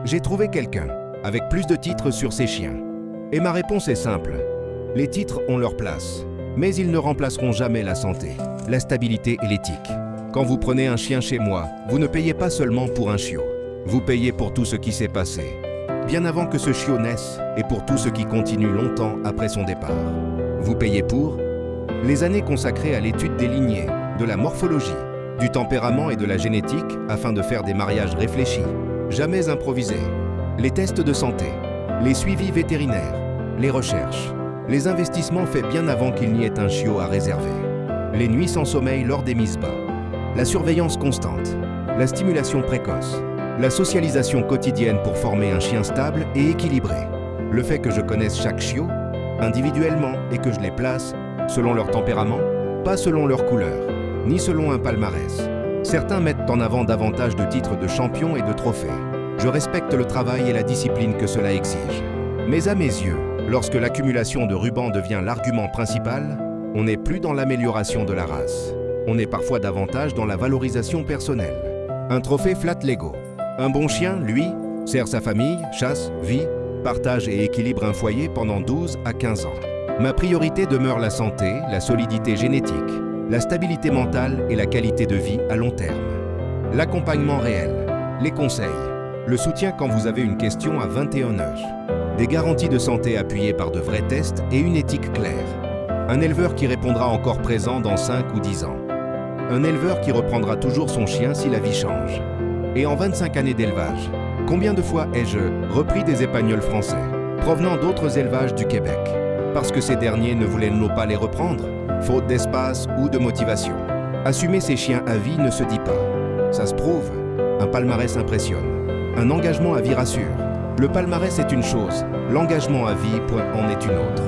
J'ai trouvé quelqu'un avec plus de titres sur ses chiens. Et ma réponse est simple. Les titres ont leur place, mais ils ne remplaceront jamais la santé, la stabilité et l'éthique. Quand vous prenez un chien chez moi, vous ne payez pas seulement pour un chiot. Vous payez pour tout ce qui s'est passé, bien avant que ce chiot naisse, et pour tout ce qui continue longtemps après son départ. Vous payez pour les années consacrées à l'étude des lignées, de la morphologie, du tempérament et de la génétique afin de faire des mariages réfléchis, jamais improvisés, les tests de santé, les suivis vétérinaires, les recherches, les investissements faits bien avant qu'il n'y ait un chiot à réserver, les nuits sans sommeil lors des mises bas, la surveillance constante, la stimulation précoce, la socialisation quotidienne pour former un chien stable et équilibré, le fait que je connaisse chaque chiot individuellement et que je les place selon leur tempérament, pas selon leur couleur, ni selon un palmarès. Certains mettent en avant davantage de titres de champion et de trophées. Je respecte le travail et la discipline que cela exige. Mais à mes yeux, lorsque l'accumulation de rubans devient l'argument principal, on n'est plus dans l'amélioration de la race. On est parfois davantage dans la valorisation personnelle. Un trophée flatte l'ego. Un bon chien, lui, sert sa famille, chasse, vit, partage et équilibre un foyer pendant 12 à 15 ans. Ma priorité demeure la santé, la solidité génétique, la stabilité mentale et la qualité de vie à long terme. L'accompagnement réel, les conseils, le soutien quand vous avez une question à 21 âges, des garanties de santé appuyées par de vrais tests et une éthique claire. Un éleveur qui répondra encore présent dans 5 ou 10 ans. Un éleveur qui reprendra toujours son chien si la vie change. Et en 25 années d'élevage, combien de fois ai-je repris des épagnols français, provenant d'autres élevages du Québec, parce que ces derniers ne voulaient pas les reprendre, faute d'espace ou de motivation. Assumer ses chiens à vie ne se dit pas. Ça se prouve. Un palmarès impressionne. Un engagement à vie rassure. Le palmarès est une chose, l'engagement à vie en est une autre.